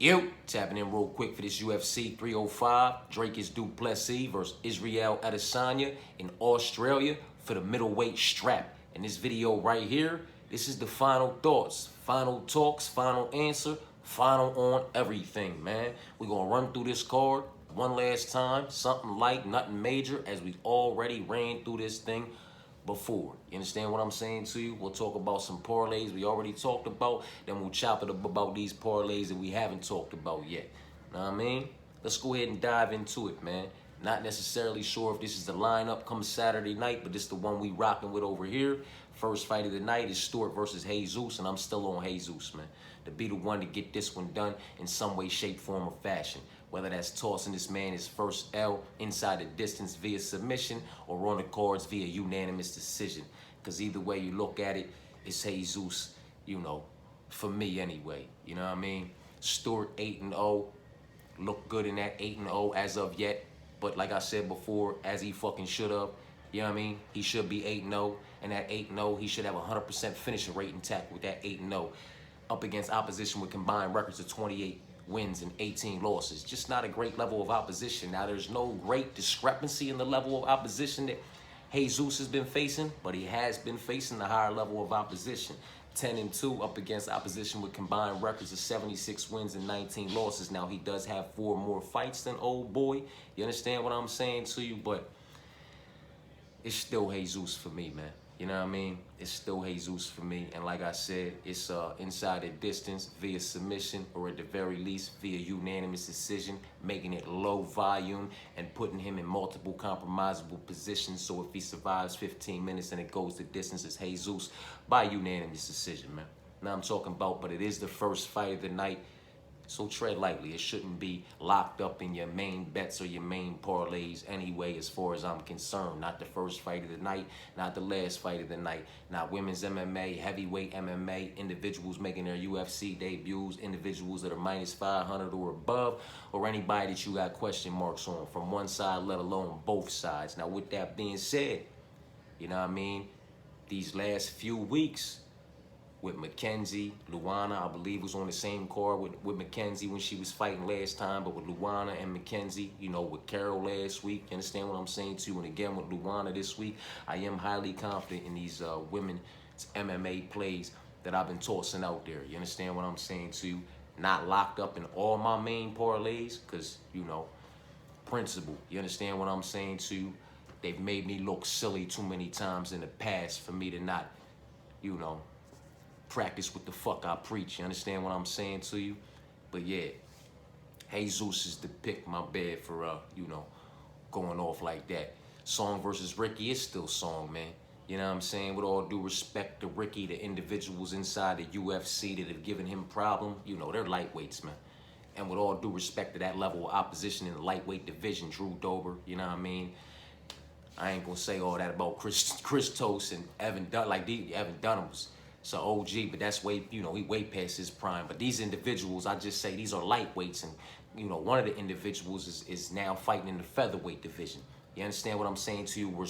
Yo, tapping in real quick for this UFC 305. Dricus Plessis versus Israel Adesanya in Australia for the middleweight strap. In this video right here, this is the final thoughts, final talks, final answer, final on everything, man. We're going to run through this card one last time. Something light, nothing major, as we already ran through this thing before. You understand what I'm saying to you? We'll talk about some parlays we already talked about. Then we'll chop it up about these parlays that we haven't talked about yet. Know what I mean? Let's go ahead and dive into it, man. Not necessarily sure if this is the lineup come Saturday night, but this is the one we rocking with over here. First fight of the night is Stewart versus Jesus, and I'm still on Jesus, man. To be the one to get this one done in some way, shape, form, or fashion. Whether that's tossing this man his first L inside the distance via submission or on the cards via unanimous decision. Because either way you look at it, it's Jesus, you know, for me anyway. You know what I mean? Stewart 8-0. Look good in that 8-0 as of yet. But like I said before, as he fucking should have, you know what I mean? He should be 8-0. And that 8-0, he should have a 100% finishing rate intact with that 8-0. Up against opposition with combined records of 28 wins and 18 losses. Just not a great level of opposition. Now, there's no great discrepancy in the level of opposition that Jesus has been facing, but he has been facing the higher level of opposition. 10-2 up against opposition with combined records of 76 wins and 19 losses. Now, he does have 4 more fights than old boy. You understand what I'm saying to you? But it's still Jesus for me, man. You know what I mean? It's still Jesus for me. And like I said, it's inside the distance via submission or at the very least via unanimous decision, making it low volume and putting him in multiple compromisable positions. So if he survives 15 minutes and it goes the distance, it's Jesus by unanimous decision, man. Now I'm talking about, but it is the first fight of the night. So tread lightly. It shouldn't be locked up in your main bets or your main parlays anyway, as far as I'm concerned. Not the first fight of the night, not the last fight of the night, not women's MMA, heavyweight MMA, individuals making their UFC debuts, individuals that are minus 500 or above, or anybody that you got question marks on from one side, let alone both sides. Now, with that being said, you know what I mean? These last few weeks, with Mackenzie, Luana, I believe was on the same card with Mackenzie when she was fighting last time, but with Luana and Mackenzie, you know, with Carol last week, you understand what I'm saying to you? And again, with Luana this week, I am highly confident in these women's MMA plays that I've been tossing out there. You understand what I'm saying to you? Not locked up in all my main parlays, because, you know, principle. You understand what I'm saying to you? They've made me look silly too many times in the past for me to not, you know, practice what the fuck I preach. You understand what I'm saying to you? But yeah, Jesus is the pick, my bad, for, you know, going off like that. Song versus Ricky is still Song, man. You know what I'm saying? With all due respect to Ricky, the individuals inside the UFC that have given him problem, you know, they're lightweights, man. And with all due respect to that level of opposition in the lightweight division, Drew Dober, you know what I mean? I ain't gonna say all that about Chris Toast and Evan Dunham, like Evan Dunham's. So OG, but that's way, you know, he way past his prime. But these individuals, I just say these are lightweights, and you know, one of the individuals is now fighting in the featherweight division. You understand what I'm saying to you? Where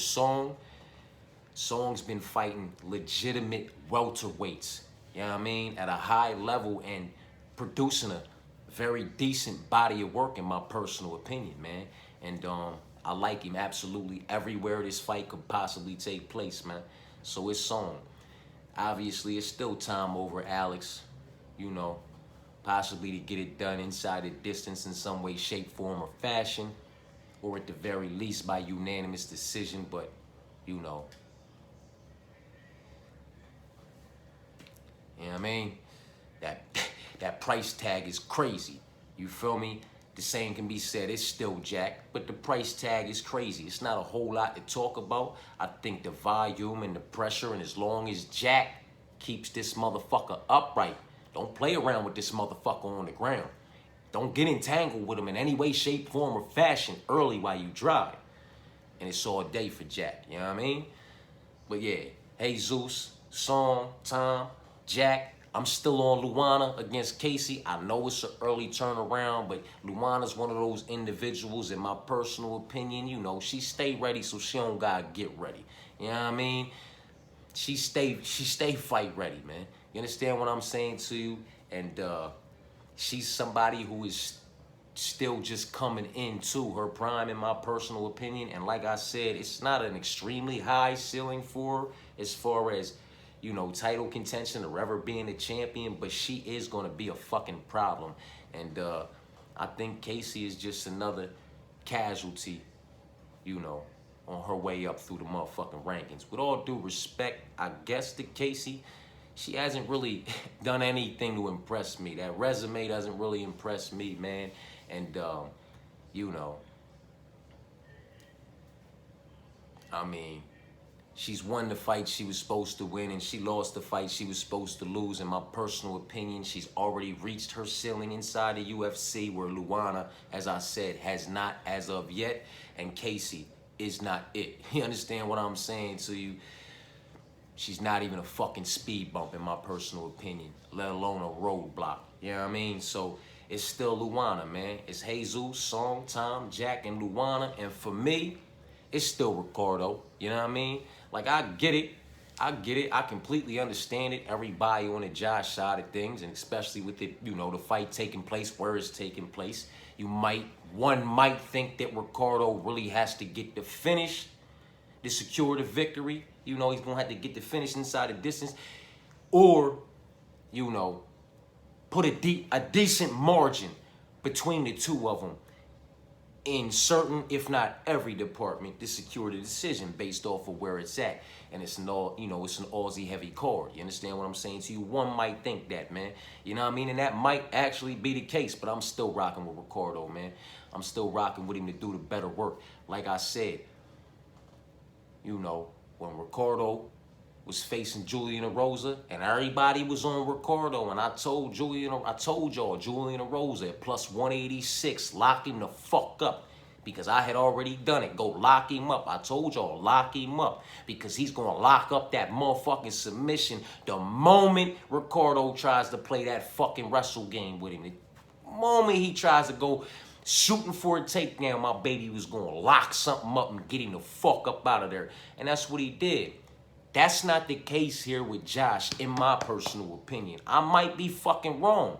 Song's been fighting legitimate welterweights. You know what I mean? At a high level and producing a very decent body of work, in my personal opinion, man. And I like him absolutely everywhere this fight could possibly take place, man. So it's Song. Obviously, it's still time over Alex, you know, possibly to get it done inside the distance in some way, shape, form, or fashion, or at the very least by unanimous decision. But, you know what I mean? That price tag is crazy. You feel me? The same can be said, it's still Jack, but the price tag is crazy. It's not a whole lot to talk about. I think the volume and the pressure, and as long as Jack keeps this motherfucker upright, don't play around with this motherfucker on the ground. Don't get entangled with him in any way, shape, form, or fashion early while you drive. And it's all day for Jack, you know what I mean? But yeah, Jesus, Song, Tom, Jack, I'm still on Luana against Casey. I know it's an early turnaround, but Luana's one of those individuals, in my personal opinion, you know, she stay ready, so she don't gotta get ready. You know what I mean? She stay fight ready, man. You understand what I'm saying to you? And she's somebody who is still just coming into her prime, in my personal opinion. And like I said, it's not an extremely high ceiling for her as far as, you know, title contention or ever being a champion, but she is going to be a fucking problem. And I think Casey is just another casualty, you know, on her way up through the motherfucking rankings. With all due respect, I guess, to Casey, she hasn't really done anything to impress me. That resume doesn't really impress me, man. And, you know, I mean, she's won the fight she was supposed to win, and she lost the fight she was supposed to lose. In my personal opinion, she's already reached her ceiling inside the UFC, where Luana, as I said, has not as of yet, and Casey is not it. You understand what I'm saying to you? She's not even a fucking speed bump, in my personal opinion, let alone a roadblock. You know what I mean? So it's still Luana, man. It's Jesus, Song, Tom, Jack, and Luana. And for me, it's still Ricardo. You know what I mean? Like, I get it. I get it. I completely understand it. Everybody on the Josh side of things, and especially with it, you know, the fight taking place where it's taking place. One might think that Ricardo really has to get the finish to secure the victory. You know, he's going to have to get the finish inside the distance. Or, you know, put a decent margin between the two of them in certain, if not every department, to secure the decision based off of where it's at. And it's an all, you know, it's an Aussie heavy card. You understand what I'm saying to you? One might think that, man. You know what I mean? And that might actually be the case, but I'm still rocking with Ricardo, man. I'm still rocking with him to do the better work. Like I said, you know, when Ricardo was facing Julian Erosa, and everybody was on Ricardo, and I told y'all, Julian Erosa at plus 186, lock him the fuck up, because I had already done it. Go lock him up. I told y'all, lock him up, because he's gonna lock up that motherfucking submission the moment Ricardo tries to play that fucking wrestle game with him. The moment he tries to go shooting for a takedown, my baby was gonna lock something up and get him the fuck up out of there. And that's what he did. That's not the case here with Josh, in my personal opinion. I might be fucking wrong.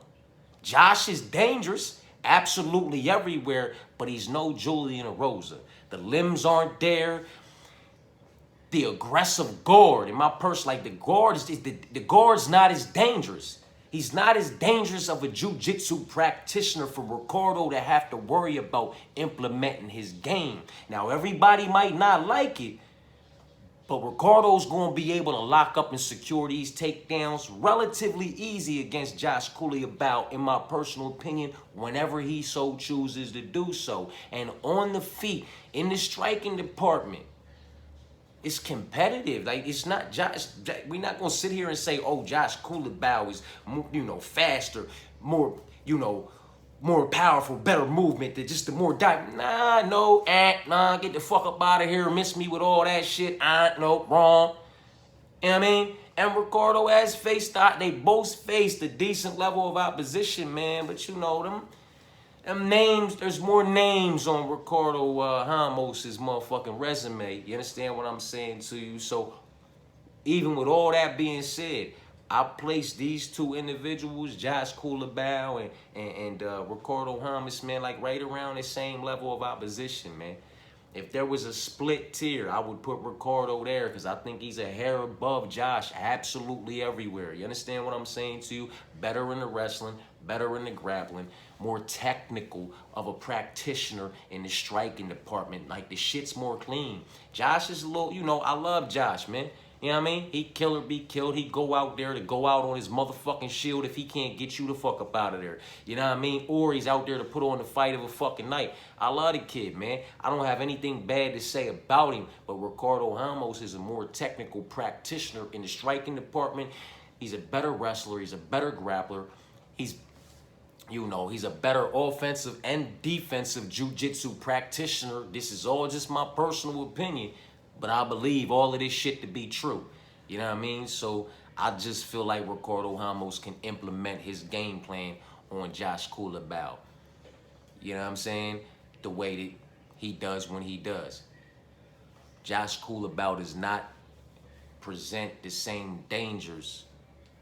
Josh is dangerous, absolutely everywhere, but he's no Julian Erosa. The limbs aren't there. The aggressive guard, in my person, like the guard's not as dangerous. He's not as dangerous of a jiu-jitsu practitioner for Ricardo to have to worry about implementing his game. Now, everybody might not like it, but Ricardo's going to be able to lock up and secure these takedowns relatively easy against Josh Culibao, in my personal opinion, whenever he so chooses to do so. And on the feet, in the striking department, it's competitive. Like, it's not Josh. We're not going to sit here and say, oh, Josh Culibao is, you know, faster, more, you know, more powerful, better movement, than just the more dive. Nah, no, nah, get the fuck up out of here, miss me with all that shit. No, wrong. You know what I mean? And Ricardo has faced, they both faced a decent level of opposition, man. But you know, them names, there's more names on Ricardo Ramos' motherfucking resume. You understand what I'm saying to you? So even with all that being said, I place these two individuals, Josh Culibao and Ricardo Ramos, man, like right around the same level of opposition, man. If there was a split tier, I would put Ricardo there, because I think he's a hair above Josh absolutely everywhere. You understand what I'm saying to you? Better in the wrestling, better in the grappling, more technical of a practitioner in the striking department. Like, the shit's more clean. Josh is a little, you know, I love Josh, man. You know what I mean? He kill or be killed. He go out there to go out on his motherfucking shield if he can't get you the fuck up out of there. You know what I mean? Or he's out there to put on the fight of a fucking night. I love the kid, man. I don't have anything bad to say about him, but Ricardo Ramos is a more technical practitioner in the striking department. He's a better wrestler. He's a better grappler. He's, you know, he's a better offensive and defensive jiu-jitsu practitioner. This is all just my personal opinion, but I believe all of this shit to be true. You know what I mean? So I just feel like Ricardo Ramos can implement his game plan on Josh Culibao. You know what I'm saying? The way that he does when he does. Josh Culibao does not present the same dangers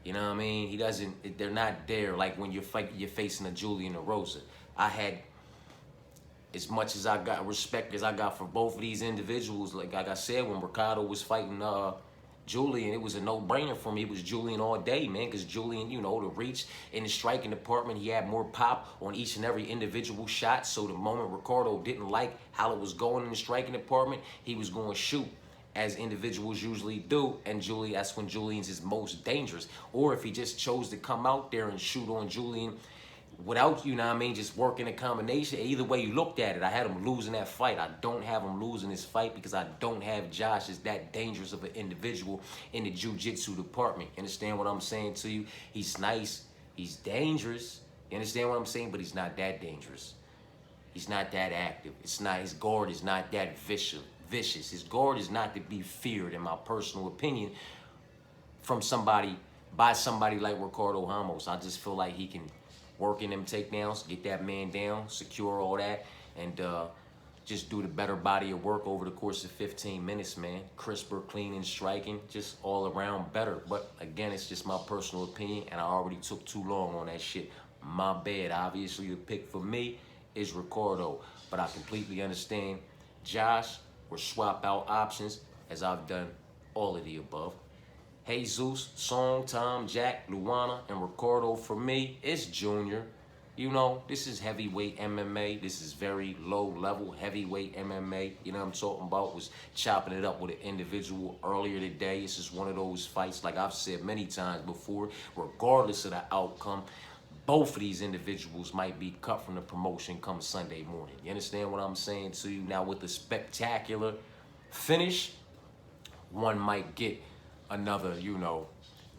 You know what I mean? He doesn't. They're not there like when you're facing a Julian or Rosa. I had as much as I got respect as I got for both of these individuals. Like I said, when Ricardo was fighting Julian, it was a no-brainer for me. It was Julian all day, man, because Julian, you know, the reach in the striking department, he had more pop on each and every individual shot. So the moment Ricardo didn't like how it was going in the striking department, he was going to shoot, as individuals usually do, and that's when Julian's is most dangerous. Or if he just chose to come out there and shoot on Julian without, you know what I mean, just working a combination. Either way you looked at it, I had him losing that fight. I don't have him losing this fight because I don't have Josh as that dangerous of an individual in the jiu-jitsu department. You understand what I'm saying to you? He's nice. He's dangerous. You understand what I'm saying? But he's not that dangerous. He's not that active. It's not, his guard is not that vicious. His guard is not to be feared, in my personal opinion, from by somebody like Ricardo Ramos. I just feel like he can work in them takedowns, get that man down, secure all that, and just do the better body of work over the course of 15 minutes, man. Crisper, clean, and striking, just all around better. But again, it's just my personal opinion, and I already took too long on that shit. My bad. Obviously, the pick for me is Ricardo, but I completely understand Josh or swap out options, as I've done all of the above. Jesus, Song, Tom, Jack, Luana, and Ricardo. For me, it's Junior. You know, this is heavyweight MMA. This is very low-level heavyweight MMA. You know what I'm talking about? Was chopping it up with an individual earlier today. This is one of those fights, like I've said many times before, regardless of the outcome, both of these individuals might be cut from the promotion come Sunday morning. You understand what I'm saying to you? Now, with the spectacular finish, one might get another, you know,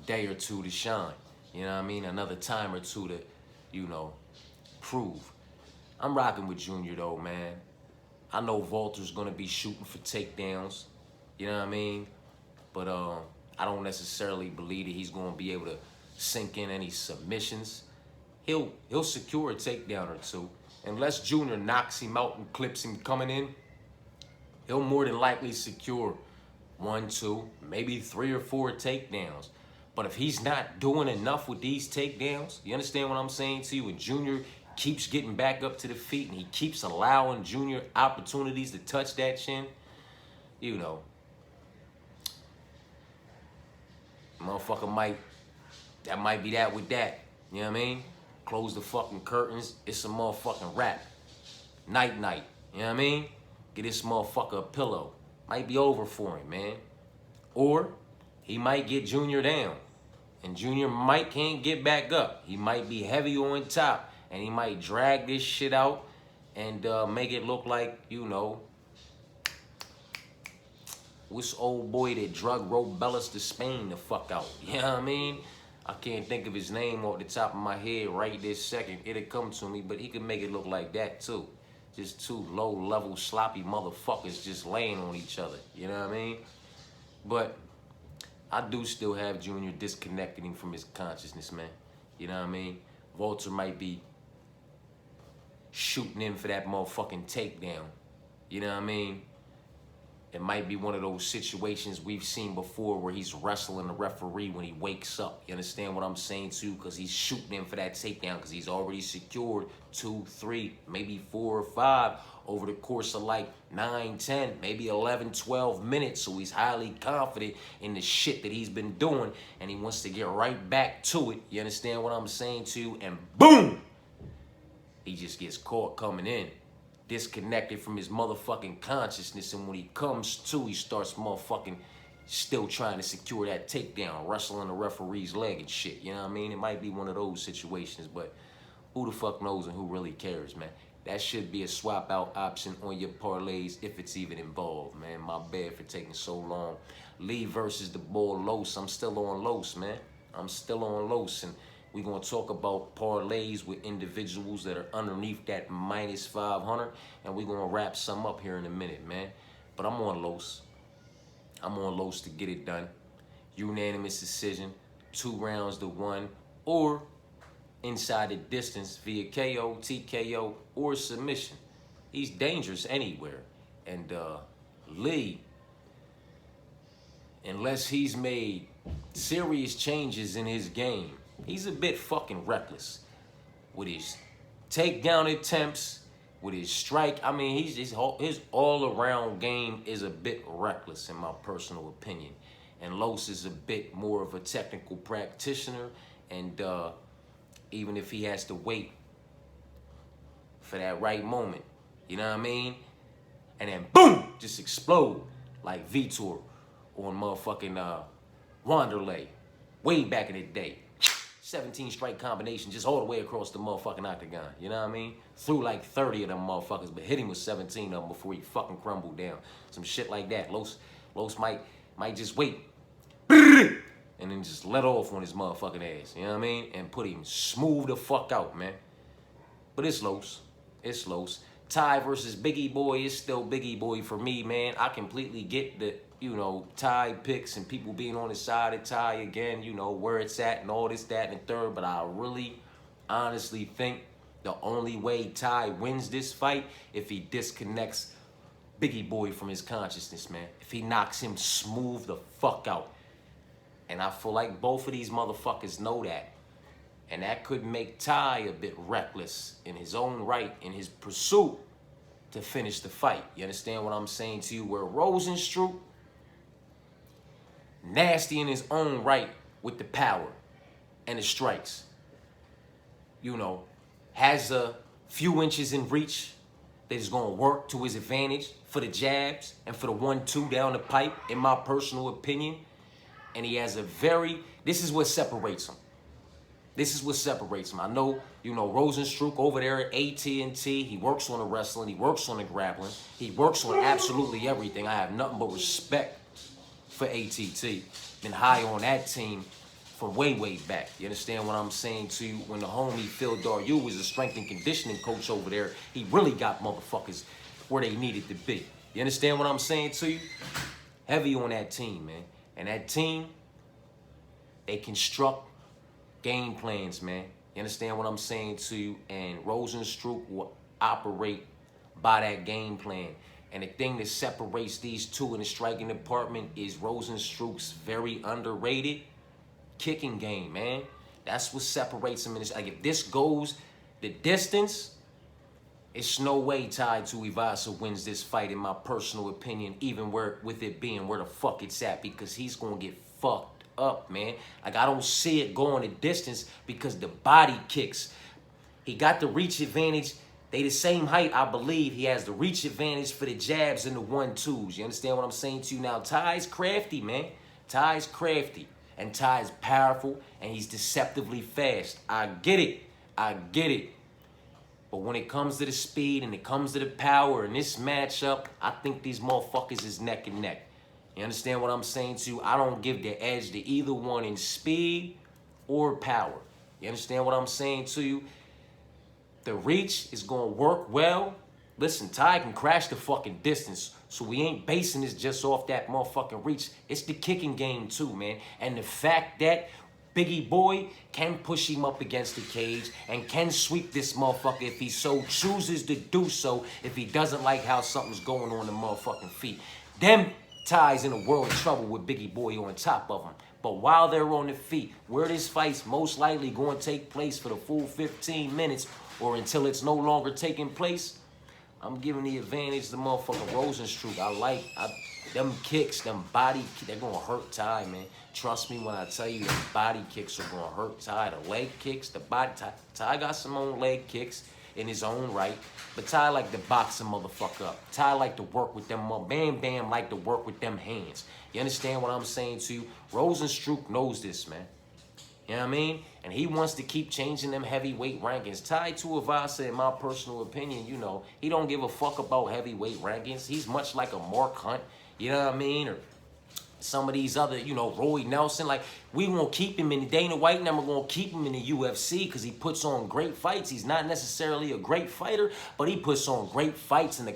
day or two to shine. You know what I mean? Another time or two to, you know, prove. I'm rocking with Junior, though, man. I know Walter's going to be shooting for takedowns. You know what I mean? But I don't necessarily believe that he's going to be able to sink in any submissions. He'll secure a takedown or two. Unless Junior knocks him out and clips him coming in, he'll more than likely secure 1, 2, maybe 3 or 4 takedowns. But if he's not doing enough with these takedowns, you understand what I'm saying to you? And Junior keeps getting back up to the feet and he keeps allowing Junior opportunities to touch that chin, you know, motherfucker might be that with that. You know what I mean? Close the fucking curtains. It's a motherfucking wrap. Night-night. You know what I mean? Get this motherfucker a pillow. Might be over for him, man. Or he might get Junior down. And Junior can't get back up. He might be heavy on top. And he might drag this shit out and make it look like, you know, what's old boy that drug Robellis to Spain the fuck out? You know what I mean? I can't think of his name off the top of my head right this second. It'll come to me, but he could make it look like that too. Just two low-level, sloppy motherfuckers just laying on each other. You know what I mean? But I do still have Junior disconnecting him from his consciousness, man. You know what I mean? Walter might be shooting in for that motherfucking takedown. You know what I mean? It might be one of those situations we've seen before where he's wrestling the referee when he wakes up. You understand what I'm saying too? Because he's shooting in for that takedown because he's already secured 2, 3, maybe 4 or 5 over the course of like 9, 10, maybe 11, 12 minutes. So he's highly confident in the shit that he's been doing and he wants to get right back to it. You understand what I'm saying to you? And boom! He just gets caught coming in. Disconnected from his motherfucking consciousness, and when he comes to, he starts motherfucking still trying to secure that takedown, wrestling the referee's leg and shit. You know what I mean? It might be one of those situations, but who the fuck knows and who really cares, man? That should be a swap out option on your parlays if it's even involved, man. My bad for taking so long. Lee versus the boy Los. I'm still on Los, man. I'm still on Los, and we're going to talk about parlays with individuals that are underneath that minus 500, and we're going to wrap some up here in a minute, man. But I'm on Los. I'm on Los to get it done. Unanimous decision, 2 rounds to 1, or inside the distance via KO, TKO, or submission. He's dangerous anywhere. And Lee, unless he's made serious changes in his game. He's a bit fucking reckless with his takedown attempts, with his strike. I mean, his all-around game is a bit reckless in my personal opinion. And Los is a bit more of a technical practitioner. And even if he has to wait for that right moment, you know what I mean? And then boom, just explode like Vitor on motherfucking Wanderlei way back in the day. 17 strike combination just all the way across the motherfucking octagon. You know what I mean? Threw like 30 of them motherfuckers, but hit him with 17 of them before he fucking crumbled down. Some shit like that. Los might just wait. And then just let off on his motherfucking ass. You know what I mean? And put him smooth the fuck out, man. But it's Los. It's Los. Ty versus Biggie Boy is still Biggie Boy for me, man. I completely get the, you know, Ty picks and people being on the side of Ty again, you know, where it's at and all this, that, and the third. But I really, honestly think the only way Ty wins this fight if he disconnects Biggie Boy from his consciousness, man. If he knocks him smooth the fuck out. And I feel like both of these motherfuckers know that. And that could make Ty a bit reckless in his own right, in his pursuit to finish the fight. You understand what I'm saying to you? Where Rozenstruik, nasty in his own right with the power and the strikes. You know, has a few inches in reach that is going to work to his advantage for the jabs and for the 1-2 down the pipe, in my personal opinion. And he has a this is what separates him. This is what separates him. I know, you know, Rozenstruik over there at AT&T, he works on the wrestling, he works on the grappling, he works on absolutely everything. I have nothing but respect for ATT. Been high on that team from way, way back. You understand what I'm saying to you? When the homie Phil Daru was a strength and conditioning coach over there, he really got motherfuckers where they needed to be. You understand what I'm saying to you? Heavy on that team, man. And that team, they construct game plans, man. You understand what I'm saying to you? And Rozenstruik will operate by that game plan. And the thing that separates these two in the striking department is Rozenstruik's very underrated kicking game, man. That's what separates him in this. Like, if this goes the distance, it's no way Ty Tuivasa wins this fight, in my personal opinion, even with it being where the fuck it's at, because he's going to get fucked up, man. Like, I don't see it going the distance because the body kicks. He got the reach advantage. They the same height, I believe. He has the reach advantage for the jabs and the 1-2s. You understand what I'm saying to you? Now, Ty's crafty, man. Ty's crafty. And Ty's powerful, and he's deceptively fast. I get it. I get it. But when it comes to the speed and it comes to the power in this matchup, I think these motherfuckers is neck and neck. You understand what I'm saying to you? I don't give the edge to either one in speed or power. You understand what I'm saying to you? The reach is going to work well. Listen, Ty can crash the fucking distance, so we ain't basing this just off that motherfucking reach. It's the kicking game too, man. And the fact that Biggie Boy can push him up against the cage and can sweep this motherfucker if he so chooses to do so, if he doesn't like how something's going on the motherfucking feet. Them Ty's in a world of trouble with Biggie Boy on top of him. But while they're on the feet, where this fight's most likely going to take place for the full 15 minutes or until it's no longer taking place, I'm giving the advantage to motherfucking Rozenstruik. Them kicks, them body, they're going to hurt Ty, man. Trust me when I tell you, them body kicks are going to hurt Ty. The leg kicks, the body, Ty got some own leg kicks in his own right. But Ty like to box a motherfucker up. Ty like to work with them, Bam Bam like to work with them hands. You understand what I'm saying to you? Rozenstruik knows this, man. You know what I mean? And he wants to keep changing them heavyweight rankings. Ty Tuivasa, in my personal opinion, you know, he don't give a fuck about heavyweight rankings. He's much like a Mark Hunt, you know what I mean? Or some of these other, you know, Roy Nelson. Like, We won't keep him in Dana White, and we're going to keep him in the UFC because he puts on great fights. He's not necessarily a great fighter, but he puts on great fights, and the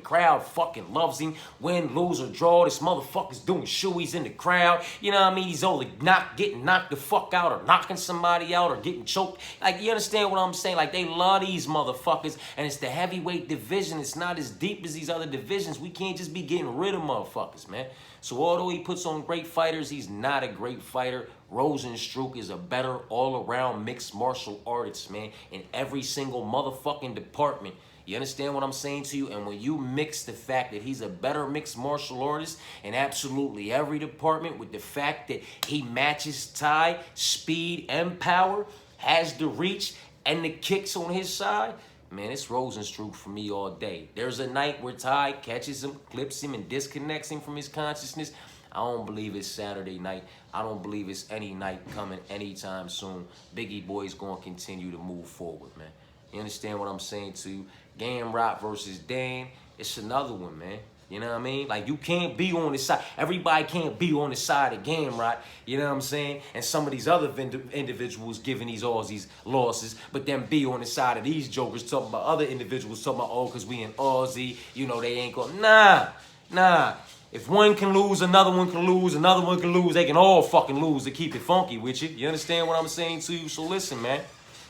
crowd fucking loves him. Win, lose, or draw, this motherfucker's doing shoeies in the crowd. You know what I mean? He's only getting knocked the fuck out or knocking somebody out or getting choked. Like, you understand what I'm saying? Like, they love these motherfuckers, and it's the heavyweight division. It's not as deep as these other divisions. We can't just be getting rid of motherfuckers, man. So although he puts on great fighters, he's not a great fighter. Rozenstruik is a better all-around mixed martial artist, man, in every single motherfucking department. You understand what I'm saying to you? And when you mix the fact that he's a better mixed martial artist in absolutely every department with the fact that he matches Ty, speed, and power, has the reach and the kicks on his side, man, it's Rozenstruik for me all day. There's a night where Ty catches him, clips him, and disconnects him from his consciousness. I don't believe it's Saturday night. I don't believe it's any night coming anytime soon. Biggie Boy's going to continue to move forward, man. You understand what I'm saying to you? Gamrot versus Dan, it's another one, man. You know what I mean? Like, you can't be on the side. Everybody can't be on the side of Gamrot. You know what I'm saying? And some of these other individuals giving these Aussies losses, but then be on the side of these jokers talking about other individuals talking about, oh, because we in Aussie, you know, they ain't going. Nah. If one can lose, another one can lose, another one can lose. They can all fucking lose to keep it funky with you. You understand what I'm saying to you? So listen, man.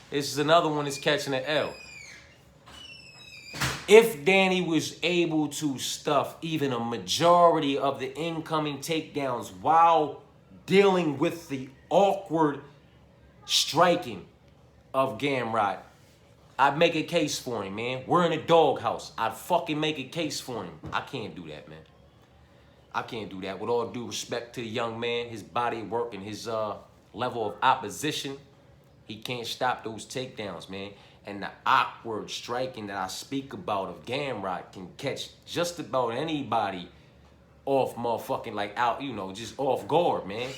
This is another one that's catching an L. If Danny was able to stuff even a majority of the incoming takedowns while dealing with the awkward striking of Gamrot, I'd make a case for him, man. We're in a doghouse. I'd fucking make a case for him. I can't do that, man. I can't do that. With all due respect to the young man, his body work and his level of opposition, he can't stop those takedowns, man. And the awkward striking that I speak about of Gamrot can catch just about anybody off motherfucking, like, out, you know, just off guard, man.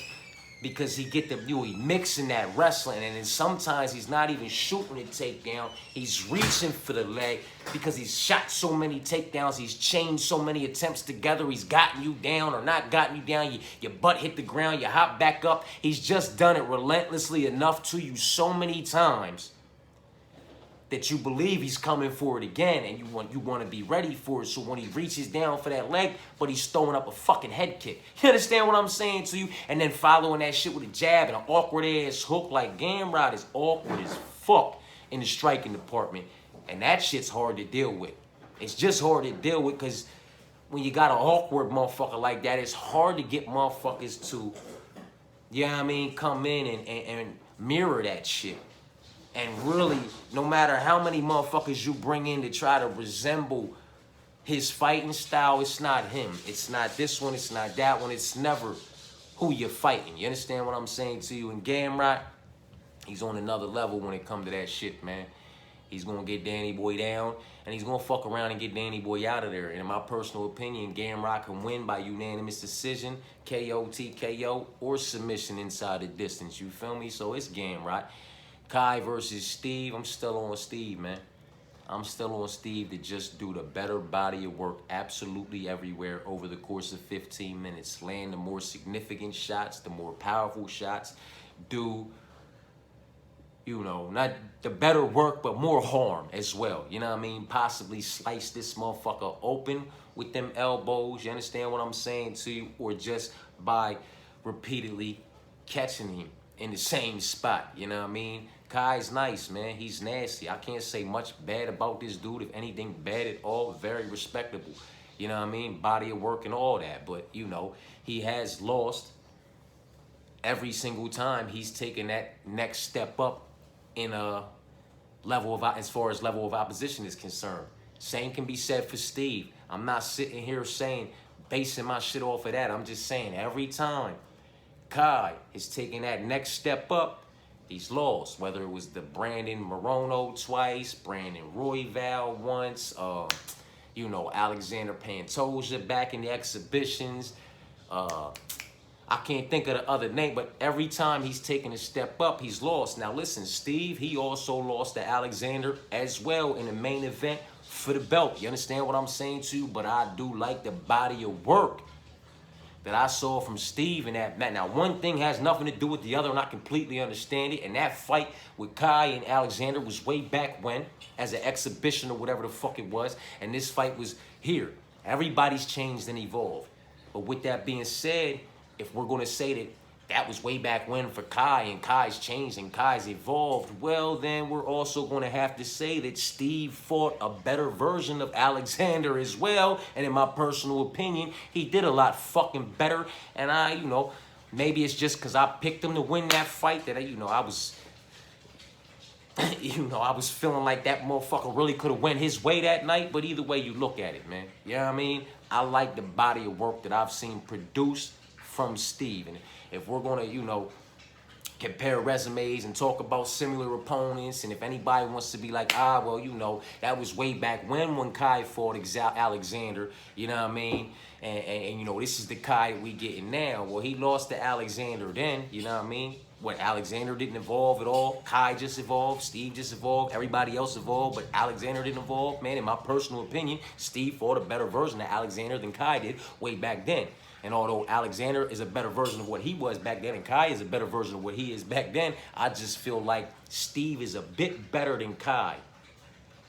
Because he get the, you know, he mixing that wrestling, and then sometimes he's not even shooting the takedown. He's reaching for the leg because he's shot so many takedowns. He's chained so many attempts together. He's gotten you down or not gotten you down. Your butt hit the ground. You hop back up. He's just done it relentlessly enough to you so many times that you believe he's coming for it again, and you want to be ready for it. So when he reaches down for that leg, but he's throwing up a fucking head kick. You understand what I'm saying to you? And then following that shit with a jab and an awkward ass hook. Like, Gamrot is awkward as fuck in the striking department, and that shit's hard to deal with. It's just hard to deal with because when you got an awkward motherfucker like that, it's hard to get motherfuckers to, you know what I mean, come in and mirror that shit. And really, no matter how many motherfuckers you bring in to try to resemble his fighting style, it's not him. It's not this one. It's not that one. It's never who you're fighting. You understand what I'm saying to you? And Gamrot, he's on another level when it comes to that shit, man. He's going to get Danny Boy down, and he's going to fuck around and get Danny Boy out of there. And in my personal opinion, Gamrot can win by unanimous decision, KO, TKO, or submission inside the distance. You feel me? So it's Gamrot. Kai versus Steve, I'm still on Steve, man. I'm still on Steve to just do the better body of work absolutely everywhere over the course of 15 minutes. Land the more significant shots, the more powerful shots. Do, you know, not the better work, but more harm as well. You know what I mean? Possibly slice this motherfucker open with them elbows. You understand what I'm saying to you? Or just by repeatedly catching him in the same spot. You know what I mean? Kai's nice, man. He's nasty. I can't say much bad about this dude. If anything bad at all, very respectable. You know what I mean? Body of work and all that. But, you know, he has lost every single time he's taken that next step up in a level of, as far as level of opposition is concerned. Same can be said for Steve. I'm not sitting here saying, basing my shit off of that. I'm just saying every time Kai is taking that next step up, he's lost. Whether it was the Brandon Morono twice, Brandon Royval once, you know, Alexander Pantoja back in the exhibitions. I can't think of the other name, but every time he's taken a step up, he's lost. Now listen, Steve, he also lost to Alexander as well in the main event for the belt. You understand what I'm saying to you? But I do like the body of work that I saw from Steve in that match. Now, one thing has nothing to do with the other, and I completely understand it. And that fight with Kai and Alexander was way back when, as an exhibition or whatever the fuck it was. And this fight was here. Everybody's changed and evolved. But with that being said, if we're going to say that that was way back when for Kai, and Kai's changed and Kai's evolved, well, then we're also going to have to say that Steve fought a better version of Alexander as well. And in my personal opinion, he did a lot fucking better. And I, maybe it's just because I picked him to win that fight that, I was... I was feeling like that motherfucker really could have went his way that night. But either way you look at it, man. You know what I mean? I like the body of work that I've seen produced from Steve. And if we're going to, compare resumes and talk about similar opponents, and if anybody wants to be like, well, that was way back when Kai fought Alexander, you know what I mean? And this is the Kai we getting now. Well, he lost to Alexander then, you know what I mean? What, Alexander didn't evolve at all? Kai just evolved, Steve just evolved, everybody else evolved, but Alexander didn't evolve? Man, in my personal opinion, Steve fought a better version of Alexander than Kai did way back then. And although Alexander is a better version of what he was back then, and Kai is a better version of what he is back then, I just feel like Steve is a bit better than Kai.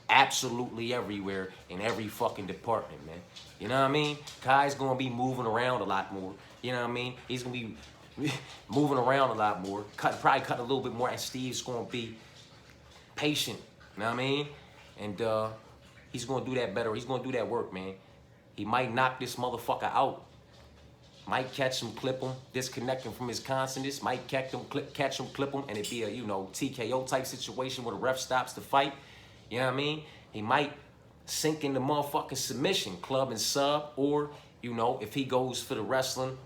Absolutely everywhere, in every fucking department, man. You know what I mean? Kai's going to be moving around a lot more. You know what I mean? He's going to be moving around a lot more. Probably cut a little bit more, and Steve's going to be patient. You know what I mean? And he's going to do that better. He's going to do that work, man. He might knock this motherfucker out. Might catch him, clip him, disconnect him from his consonants. Might catch him, clip him, and it'd be a, TKO type situation where the ref stops the fight. You know what I mean? He might sink into motherfucking submission, club and sub, or, if he goes for the wrestling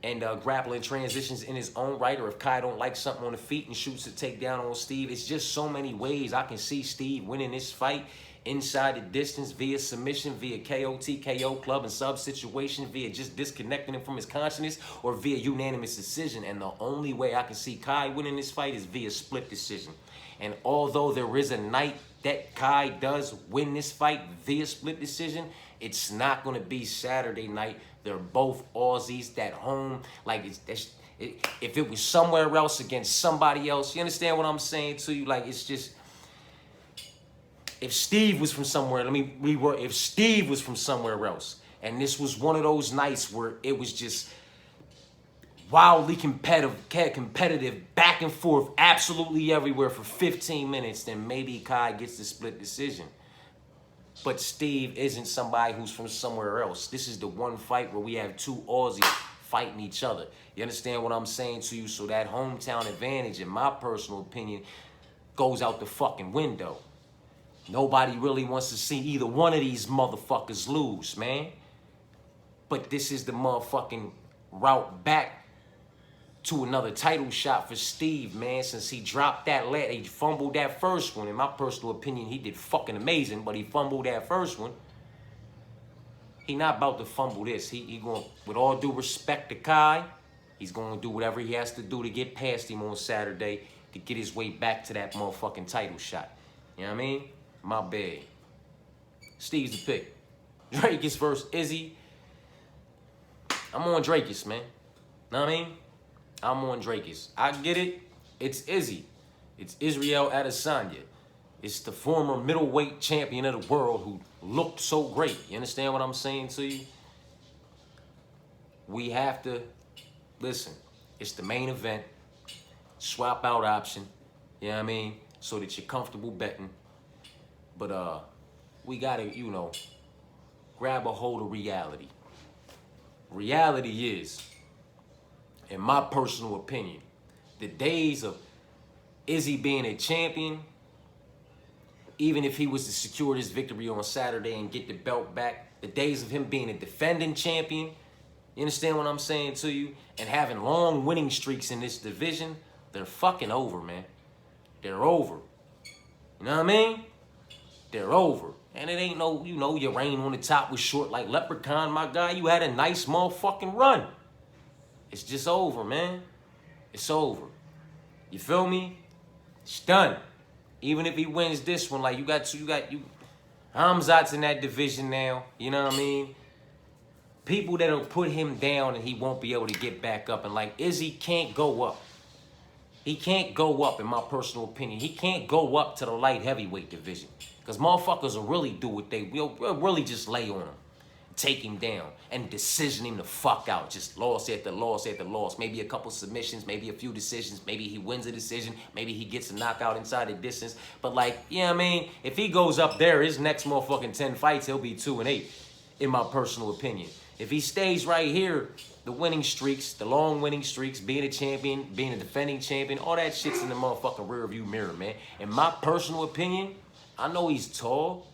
and grappling transitions in his own right, or if Kai don't like something on the feet and shoots a takedown on Steve. It's just so many ways I can see Steve winning this fight. Inside the distance, via submission, via KO, TKO, club and sub situation, via just disconnecting him from his consciousness, or via unanimous decision. And the only way I can see Kai winning this fight is via split decision. And although there is a night that Kai does win this fight via split decision, it's not going to be Saturday night. They're both Aussies that home. Like, if it was somewhere else against somebody else, you understand what I'm saying to you? Like, it's just... If Steve was from somewhere, if Steve was from somewhere else, and this was one of those nights where it was just wildly competitive, back and forth, absolutely everywhere for 15 minutes, then maybe Kai gets the split decision. But Steve isn't somebody who's from somewhere else. This is the one fight where we have two Aussies fighting each other. You understand what I'm saying to you? So that hometown advantage, in my personal opinion, goes out the fucking window. Nobody really wants to see either one of these motherfuckers lose, man. But this is the motherfucking route back to another title shot for Steve, man. Since he dropped that he fumbled that first one. In my personal opinion, he did fucking amazing, but he fumbled that first one. He not about to fumble this. He going, with all due respect to Kai, he's going to do whatever he has to do to get past him on Saturday to get his way back to that motherfucking title shot. You know what I mean? My bad. Steve's the pick. Dricus versus Izzy. I'm on Dricus, man. Know what I mean? I'm on Dricus. I get it. It's Izzy. It's Israel Adesanya. It's the former middleweight champion of the world who looked so great. You understand what I'm saying to you? We have to, listen, it's the main event. Swap out option. You know what I mean? So that you're comfortable betting. But we gotta, grab a hold of reality. Reality is, in my personal opinion, the days of Izzy being a champion, even if he was to secure this victory on Saturday and get the belt back, the days of him being a defending champion, you understand what I'm saying to you? And having long winning streaks in this division, they're fucking over, man. They're over. You know what I mean? They're over. And it ain't no, your reign on the top was short like Leprechaun, my guy. You had a nice motherfucking run. It's just over, man. It's over. You feel me? It's done. Even if he wins this one, like you got Hamzat's in that division now. You know what I mean? People that'll put him down and he won't be able to get back up. And like Izzy can't go up. He can't go up, in my personal opinion. He can't go up to the light heavyweight division. Because motherfuckers will really do what will really just lay on him. Take him down and decision him the fuck out. Just loss after loss after loss. Maybe a couple submissions, maybe a few decisions. Maybe he wins a decision. Maybe he gets a knockout inside the distance. But like, you know what I mean? If he goes up there, his next motherfucking 10 fights, he'll be 2-8, in my personal opinion. If he stays right here, the winning streaks, the long winning streaks, being a champion, being a defending champion, all that shit's in the motherfucking rearview mirror, man. In my personal opinion, I know he's tall,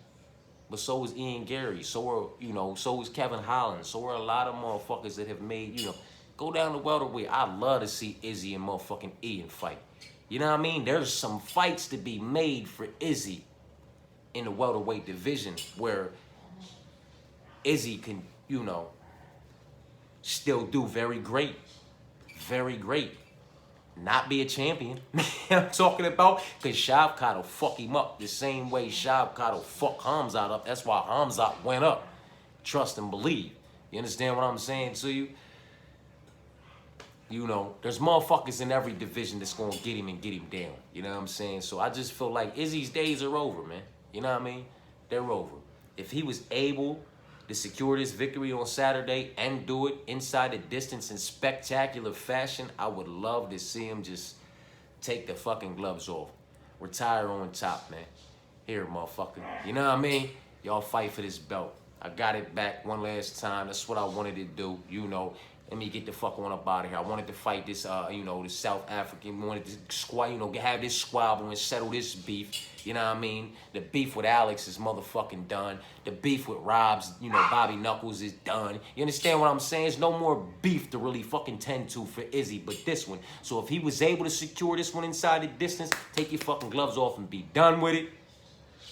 but so is Ian Gary. So is Kevin Holland. So are a lot of motherfuckers that have made, go down the welterweight. I'd love to see Izzy and motherfucking Ian fight. You know what I mean? There's some fights to be made for Izzy in the welterweight division where Izzy can, still do very great. Very great. Not be a champion. I'm talking about, because Shavkat will fuck him up the same way Shavkat will fuck Hamzat up. That's why Hamzat went up. Trust and believe. You understand what I'm saying to you? There's motherfuckers in every division that's going to get him and get him down. You know what I'm saying? So I just feel like Izzy's days are over, man. You know what I mean? They're over. If he was able to secure this victory on Saturday and do it inside the distance in spectacular fashion, I would love to see him just take the fucking gloves off. Retire on top, man. Here, motherfucker. You know what I mean? Y'all fight for this belt. I got it back one last time. That's what I wanted to do, Let me get the fuck on up out of here. I wanted to fight this, the South African. Wanted to have this squabble and settle this beef. You know what I mean? The beef with Alex is motherfucking done. The beef with Rob's, Bobby Knuckles is done. You understand what I'm saying? There's no more beef to really fucking tend to for Izzy but this one. So if he was able to secure this one inside the distance, take your fucking gloves off and be done with it.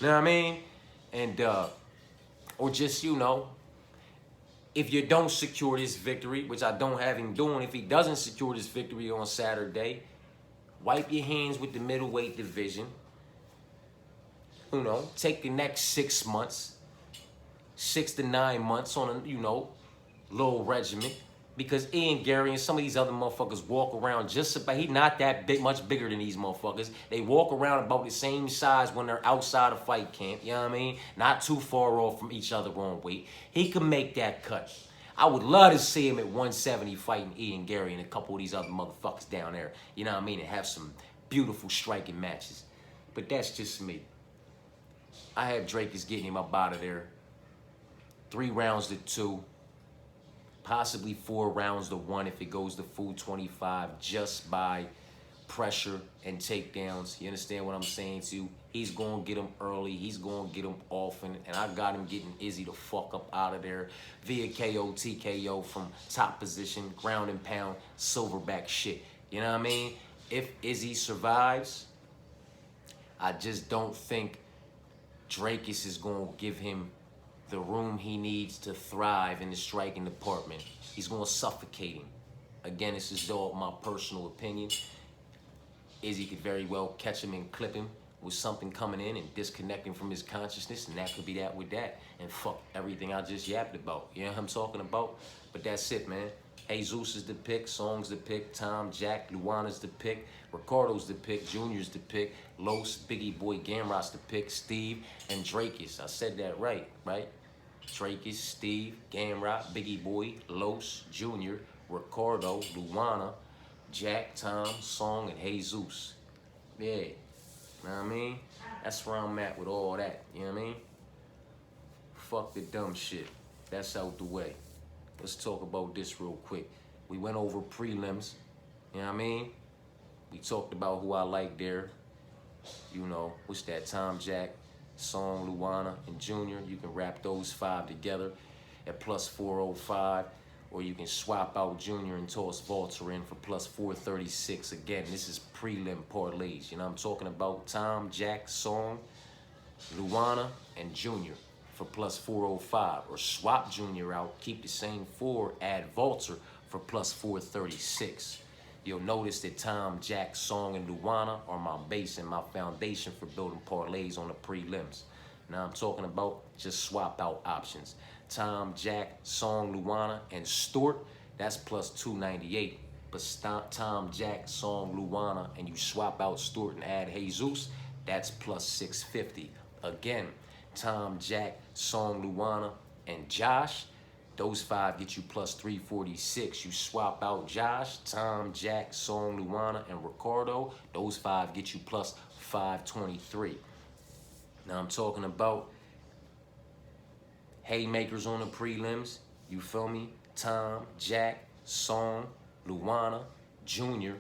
You know what I mean? And, or just, if you don't secure this victory, which I don't have him doing, if he doesn't secure this victory on Saturday, wipe your hands with the middleweight division. Take the next 6 months, 6 to 9 months on a, little regimen. Because Ian Gary and some of these other motherfuckers walk around just about, he not that big, much bigger than these motherfuckers. They walk around about the same size when they're outside of fight camp, you know what I mean? Not too far off from each other on weight. He can make that cut. I would love to see him at 170 fighting Ian Gary and a couple of these other motherfuckers down there, you know what I mean? And have some beautiful striking matches. But that's just me. I have Dricus getting him up out of there. 3 rounds to 2. Possibly 4 rounds to 1 if it goes to full 25 just by pressure and takedowns. You understand what I'm saying to you? He's going to get him early. He's going to get him often. And I got him getting Izzy the fuck up out of there via KO, TKO from top position, ground and pound, silverback shit. You know what I mean? If Izzy survives, I just don't think Dricus is going to give him the room he needs to thrive in the striking department. He's going to suffocate him. Again, this is all my personal opinion. Izzy could very well catch him and clip him with something coming in and disconnecting from his consciousness, and that could be that with that. And fuck everything I just yapped about. You know what I'm talking about? But that's it, man. Jesus is the pick, Song's the pick, Tom, Jack, Luana's the pick, Ricardo's the pick, Junior's the pick, Los, Biggie Boy, Gamrot's the pick, Steve, and Dricus. I said that right? Dricus, Steve, Gamrot, Biggie Boy, Los, Junior, Ricardo, Luana, Jack, Tom, Song, and Jesus. Yeah, you know what I mean? That's where I'm at with all that, you know what I mean? Fuck the dumb shit. That's out the way. Let's talk about this real quick. We went over prelims, you know what I mean? We talked about who I like there. What's that? Tom, Jack, Song, Luana, and Junior. You can wrap those 5 together at plus 405, or you can swap out Junior and toss Walter in for plus 436. Again, this is prelim parlays. You know what I'm talking about? Tom, Jack, Song, Luana, and Junior for plus 405, or swap Junior out, keep the same 4, add Walter for plus 436. You'll notice that Tom, Jack, Song, and Luana are my base and my foundation for building parlays on the prelims. Now I'm talking about just swap out options. Tom, Jack, Song, Luana, and Stewart, that's plus 298. But Tom, Jack, Song, Luana, and you swap out Stewart and add Jesus, that's plus 650. Again, Tom, Jack, Song, Luana, and Josh, those 5 get you plus 346. You swap out Josh, Tom, Jack, Song, Luana, and Ricardo, those 5 get you plus 523. Now I'm talking about haymakers on the prelims. You feel me? Tom, Jack, Song, Luana, Junior,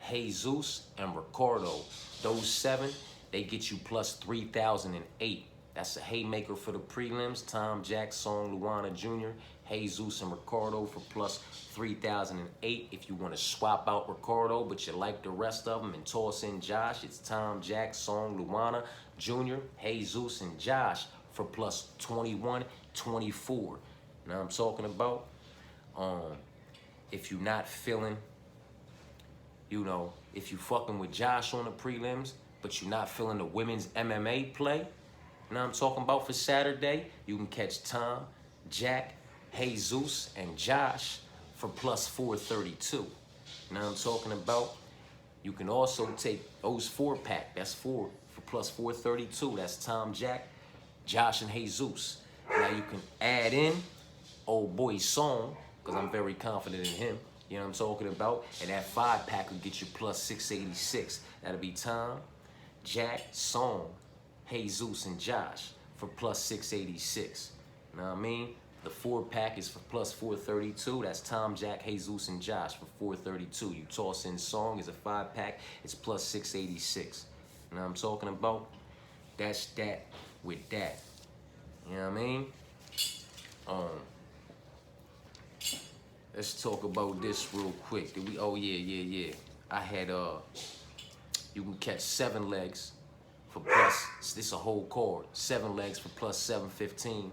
Jesus, and Ricardo. Those 7, they get you plus 3,008. That's a haymaker for the prelims. Tom, Jack, Song, Luana, Jr., Jesus, and Ricardo for plus 3,008. If you want to swap out Ricardo, but you like the rest of them and toss in Josh, it's Tom, Jack, Song, Luana, Jr., Jesus, and Josh for plus 2124. Now I'm talking about if you're not feeling, if you fucking with Josh on the prelims, but you're not feeling the women's MMA play, now I'm talking about for Saturday, you can catch Tom, Jack, Jesus, and Josh for plus 432. Now I'm talking about you can also take those 4-pack. That's 4 for plus 432. That's Tom, Jack, Josh, and Jesus. Now you can add in old boy Song, because I'm very confident in him. You know what I'm talking about? And that 5-pack will get you plus 686. That'll be Tom, Jack, Song, Jesus, and Josh for plus 686. You know what I mean? The 4-pack is for plus 432. That's Tom, Jack, Jesus, and Josh for 432. You toss in Song as a 5-pack, it's plus 686. You know what I'm talking about? That's that with that. You know what I mean? Let's talk about this real quick. Did we? Oh yeah. I had you can catch 7 legs for plus. This is a whole card. 7 legs for plus 715,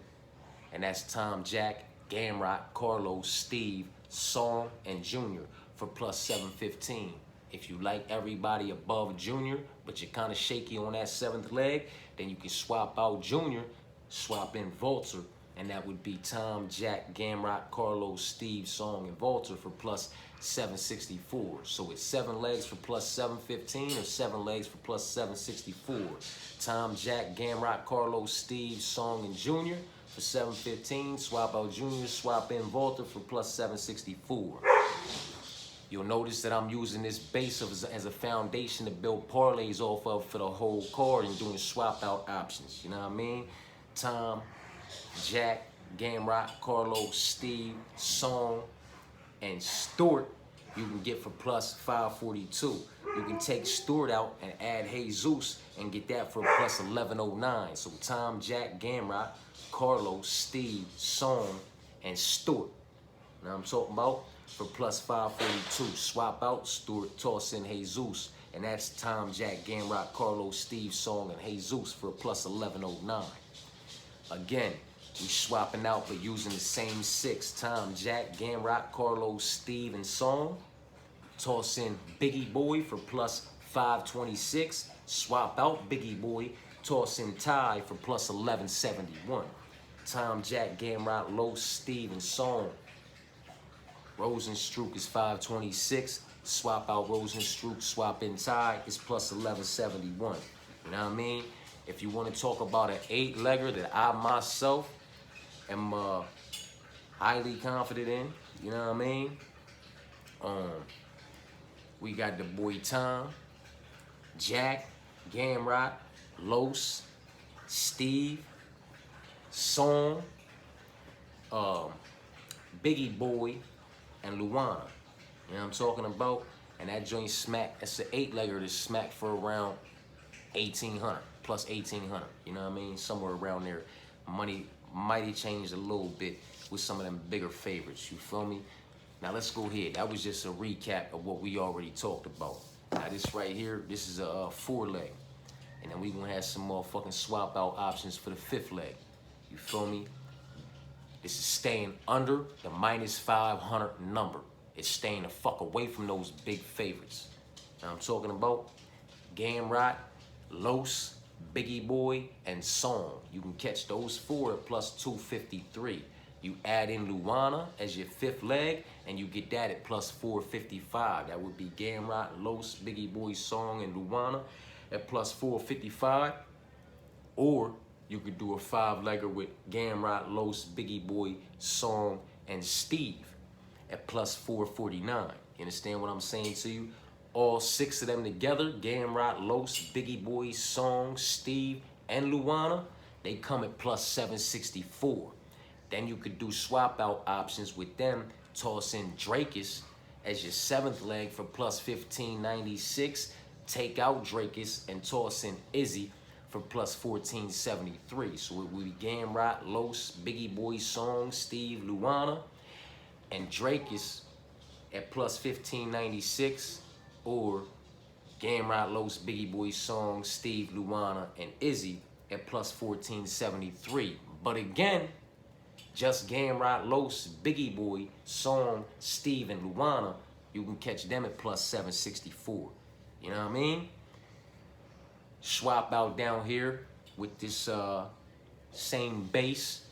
and that's Tom, Jack, Gamrot, Carlos, Steve, Song, and Junior for plus 715. If you like everybody above Junior, but you're kind of shaky on that 7th leg, then you can swap out Junior, swap in Volter, and that would be Tom, Jack, Gamrot, Carlos, Steve, Song, and Volter for plus 764. So it's 7 legs for plus 715 or 7 legs for plus 764. Tom, Jack, Gamrot, Carlos, Steve, Song, and Junior for 715. Swap out Junior, swap in Volter for plus 764. You'll notice that I'm using this base as a foundation to build parlays off of for the whole card and doing swap out options. You know what I mean? Tom, Jack, Gamrot, Carlos, Steve, Song, and Stewart, you can get for plus 542. You can take Stewart out and add Jesus and get that for plus 1109. So Tom, Jack, Gamrot, Carlos, Steve, Song, and Stewart. Now I'm talking about for plus 542. Swap out Stewart, toss in Jesus, and that's Tom, Jack, Gamrot, Carlos, Steve, Song, and Jesus for plus 1109. Again, we swapping out but using the same 6. Tom, Jack, Gamrot, Carlos, Steve, and Song. Toss in Biggie Boy for plus 526. Swap out Biggie Boy. Toss in Ty for plus 1171. Tom, Jack, Gamrot, Los, Steve, and Song. Rosenstruck is 526. Swap out Rosenstruck, swap in Ty, it's plus 1171. You know what I mean? If you want to talk about an 8-legger that I myself am highly confident in, you know what I mean? We got the boy Tom, Jack, Gamrot, Los, Steve, Song, Biggie Boy, and Luana. You know what I'm talking about? And that joint smack, that's an 8-legger that smacked for around 1,800, plus 1,800. You know what I mean? Somewhere around there. Money might have changed a little bit with some of them bigger favorites. You feel me? Now let's go here. That was just a recap of what we already talked about. Now this right here, this is a 4-leg. And then we gonna have some motherfucking swap out options for the 5th leg. You feel me? This is staying under the minus 500 number. It's staying the fuck away from those big favorites. Now I'm talking about Gamrot, Los, Biggie Boy, and Song. You can catch those four at plus 253. You add in Luana as your fifth leg, and you get that at plus 455. That would be Gamrot, Los, Biggie Boy, Song, and Luana at plus 455. Or you could do a five-legger with Gamrot, Los, Biggie Boy, Song, and Steve at plus 449. You understand what I'm saying to you? All six of them together, Gamrot, Los, Biggie Boy, Song, Steve, and Luana, they come at plus 764. Then you could do swap out options with them. Toss in Dricus as your seventh leg for plus 1596. Take out Dricus and toss in Izzy for plus 1473. So it would be Gamrot, Los, Biggie Boy, Song, Steve, Luana, and Dricus at plus 1596, or Gamrot, Los, Biggie Boy, Song, Steve, Luana, and Izzy at plus 1473. But again, just Gamrot, Los, Biggie Boy, Song, Steve, and Luana, you can catch them at plus 764. You know what I mean? Swap out down here with this same base,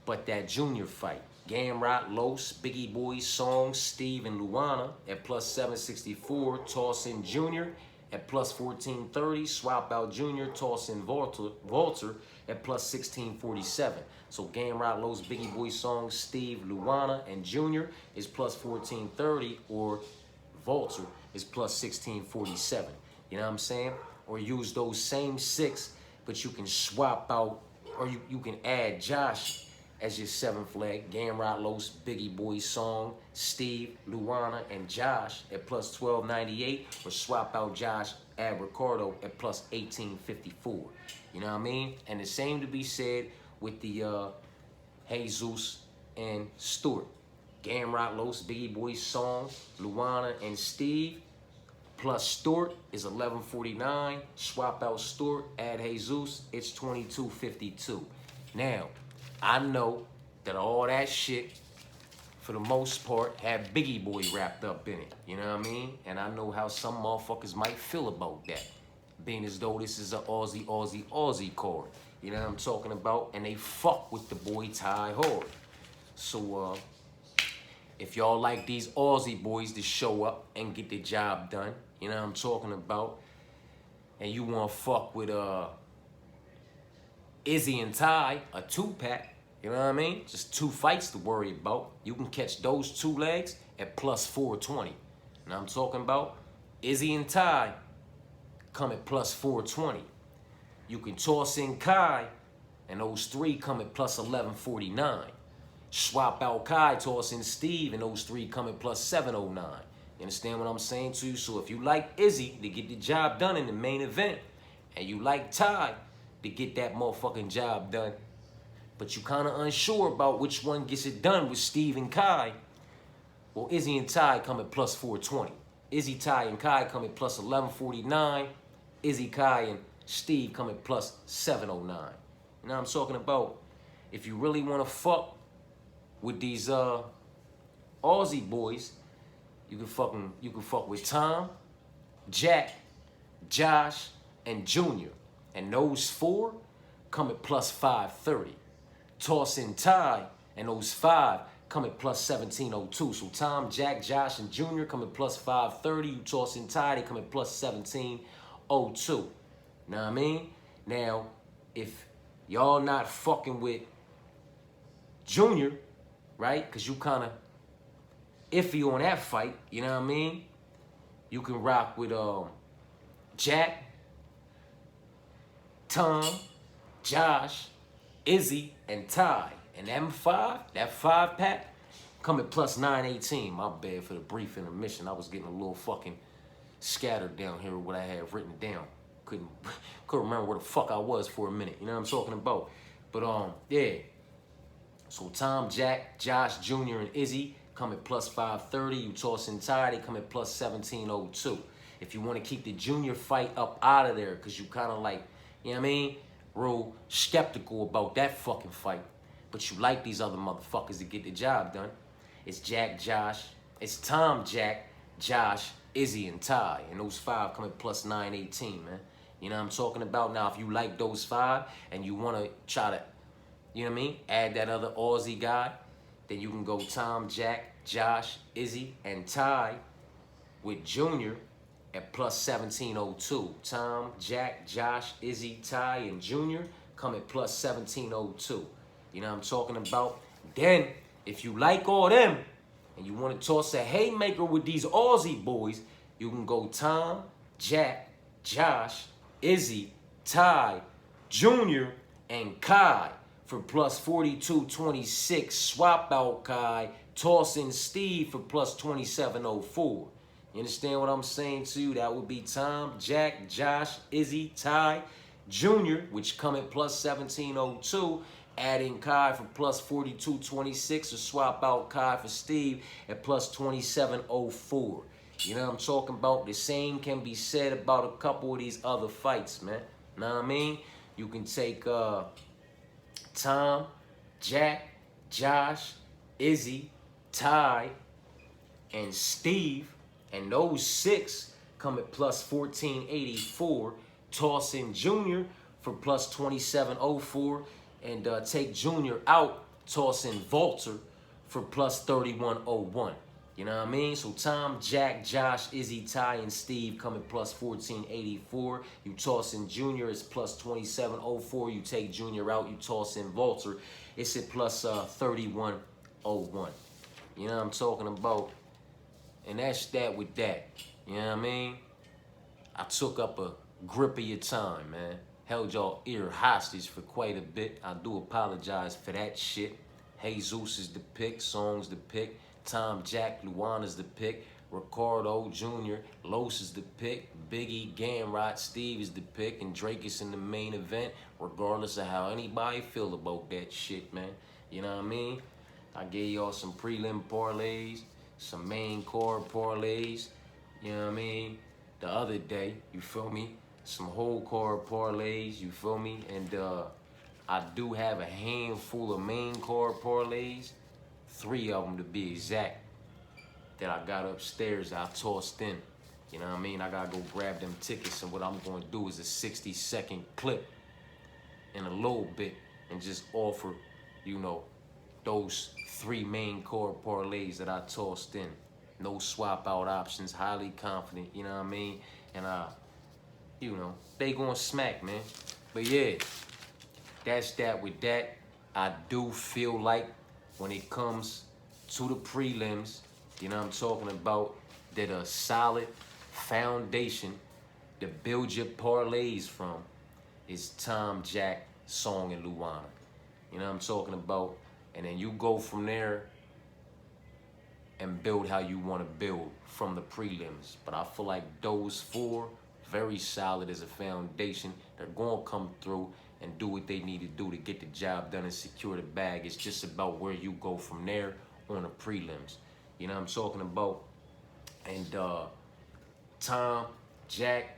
but that junior fight. Gamrot, Los, Biggie Boy, Song, Steve, and Luana at plus 764. Toss in Junior at plus 1430. Swap out Junior, toss in Walter at plus 1647. So Gamrot, Los, Biggie Boy, Song, Steve, Luana, and Junior is plus 1430, or Walter is plus 1647. You know what I'm saying? Or use those same six, but you can swap out, or you can add Josh as your seventh leg. Gamrot, Los, Biggie Boy, Song, Steve, Luana, and Josh at plus 1298, or swap out Josh, add Ricardo at plus 1854. You know what I mean? And the same to be said with the Jesus and Stewart. Gamrot, Los, Biggie Boy, Song, Luana, and Steve plus Stewart is 1149. Swap out Stewart, add Jesus, it's 2252. Now, I know that all that shit, for the most part, had Biggie Boy wrapped up in it. You know what I mean? And I know how some motherfuckers might feel about that, being as though this is an Aussie card. You know what I'm talking about? And they fuck with the boy Ty hard. So, if y'all like these Aussie boys to show up and get the job done, you know what I'm talking about, and you want to fuck with Izzy and Ty, a two-pack, you know what I mean? Just two fights to worry about. You can catch those two legs at plus 420. Now I'm talking about Izzy and Ty come at plus 420. You can toss in Kai, and those three come at plus 1149. Swap out Kai, toss in Steve, and those three come at plus 709. You understand what I'm saying to you? So if you like Izzy to get the job done in the main event, and you like Ty to get that motherfucking job done, but you kind of unsure about which one gets it done with Steve and Kai, well, Izzy and Ty come at plus 420. Izzy, Ty, and Kai come at plus 1149. Izzy, Kai, and Steve come at plus 709. You know what I'm talking about? If you really want to fuck with these Aussie boys, you can fuck with Tom, Jack, Josh, and Junior. And those four come at plus 530. Toss in Ty, and those five come at plus 1702. So Tom, Jack, Josh, and Junior come at plus 530. You toss in Ty, they come at plus 1702. Know what I mean? Now, if y'all not fucking with Junior, right? Because you kind of iffy on that fight, you know what I mean? You can rock with Jack, Tom, Josh, Izzy, and Ty. And that five pack, come at plus 918. My bad for the brief intermission. I was getting a little fucking scattered down here with what I had written down. Couldn't remember where the fuck I was for a minute. You know what I'm talking about? But yeah. So Tom, Jack, Josh, Junior, and Izzy come at plus 530. You toss in Ty, they come at plus 1702. If you want to keep the Junior fight up out of there, because you kind of like, you know what I mean, real skeptical about that fucking fight, but you like these other motherfuckers to get the job done, it's Tom, Jack, Josh, Izzy, and Ty. And those five come at plus 918, man. You know what I'm talking about? Now, if you like those 5 and you want to try to, you know what I mean, add that other Aussie guy, then you can go Tom, Jack, Josh, Izzy, and Ty with Junior at plus 1702. Tom, Jack, Josh, Izzy, Ty, and Junior come at plus 1702. You know what I'm talking about? Then, if you like all them and you want to toss a haymaker with these Aussie boys, you can go Tom, Jack, Josh, Izzy, Ty, Junior, and Kai for plus 4226. Swap out Kai, toss in Steve for plus 2704. You understand what I'm saying to you? That would be Tom, Jack, Josh, Izzy, Ty, Junior, which come at plus 1702. Adding Kai for plus 4226 or swap out Kai for Steve at plus 2704. You know what I'm talking about? The same can be said about a couple of these other fights, man. Know what I mean? You can take Tom, Jack, Josh, Izzy, Ty, and Steve, and those 6 come at plus 1484. Toss in Junior for plus 2704, and take Junior out. Toss in Volter for plus 3101. You know what I mean? So Tom, Jack, Josh, Izzy, Ty, and Steve come at plus 1484. You toss in Junior, it's plus 2704. You take Junior out, you toss in Volter, it's at plus 3101. You know what I'm talking about? And that's that with that. You know what I mean? I took up a grip of your time, man. Held y'all ear hostage for quite a bit. I do apologize for that shit. Jesus is the pick, Song's the pick, Tom, Jack, Luana's the pick, Ricardo Jr., Los is the pick, Biggie, Gamrot, Steve is the pick, and Dricus in the main event, regardless of how anybody feel about that shit, man. You know what I mean? I gave y'all some prelim parlays, some main card parlays, you know what I mean? The other day, you feel me? Some whole card parlays, you feel me? And I do have a handful of main card parlays, 3 of them to be exact, that I got upstairs that I tossed in. You know what I mean? I gotta go grab them tickets, and what I'm gonna do is a 60-second clip in a little bit and just offer, you know, those 3 main card parlays that I tossed in. No swap out options, highly confident, you know what I mean? And you know, they gonna smack, man. But yeah, that's that with that. I do feel like when it comes to the prelims, you know what I'm talking about, that a solid foundation to build your parlays from is Tom, Jack, Song, and Luana. You know what I'm talking about? And then you go from there and build how you want to build from the prelims. But I feel like those 4, very solid as a foundation. They're going to come through and do what they need to do to get the job done and secure the bag. It's just about where you go from there on the prelims. You know what I'm talking about? And Tom, Jack,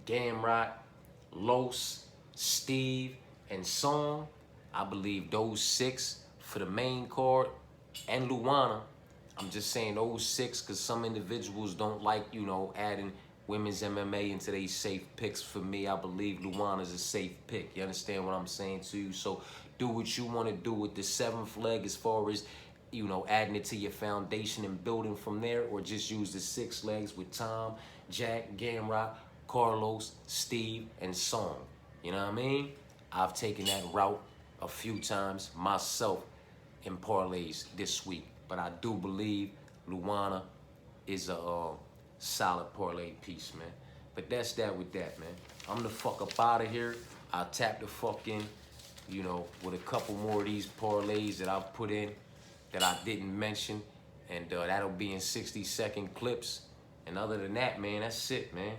Gamrot, Los, Steve, and Song, I believe those 6 for the main card, and Luana. I'm just saying those 6 because some individuals don't like, you know, adding women's MMA into their safe picks. For me, I believe Luana's a safe pick. You understand what I'm saying to you? So do what you want to do with the 7th leg as far as, you know, adding it to your foundation and building from there, or just use the 6 legs with Tom, Jack, Gamrot, Carlos, Steve, and Song. You know what I mean? I've taken that route a few times myself in parlays this week, but I do believe Luana is a solid parlay piece, man. But that's that with that, man. I'm the fuck up out of here. I'll tap the fuck in, you know, with a couple more of these parlays that I've put in that I didn't mention, and that'll be in 60-second clips. And other than that, man, that's it, man.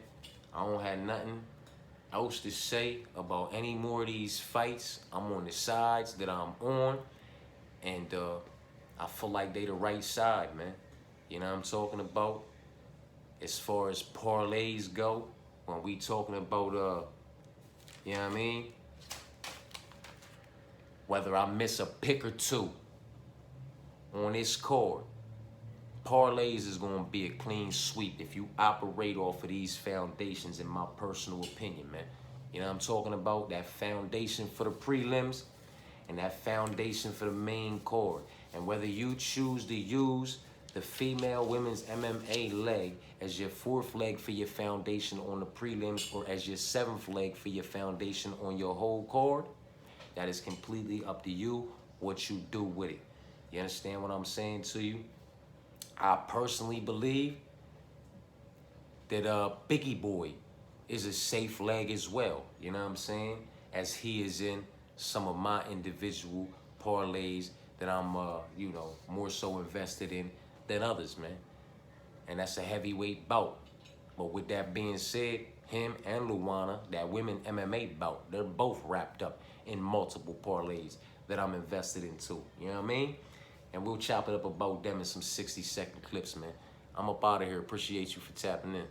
I don't have nothing else to say about any more of these fights. I'm on the sides that I'm on, and I feel like they the right side, man. You know what I'm talking about? As far as parlays go, when we talking about, you know what I mean? Whether I miss a pick or 2 on this card, parlays is going to be a clean sweep if you operate off of these foundations, in my personal opinion, man. You know what I'm talking about? That foundation for the prelims and that foundation for the main card. And whether you choose to use the female women's MMA leg as your 4th leg for your foundation on the prelims or as your 7th leg for your foundation on your whole card, that is completely up to you what you do with it. You understand what I'm saying to you? I personally believe that Biggie Boy is a safe leg as well. You know what I'm saying? As he is in some of my individual parlays that I'm, you know, more so invested in than others, man. And that's a heavyweight bout. But with that being said, him and Luana, that women MMA bout, they're both wrapped up in multiple parlays that I'm invested in too. You know what I mean? And we'll chop it up about them in some 60-second clips, man. I'm up out of here. Appreciate you for tapping in.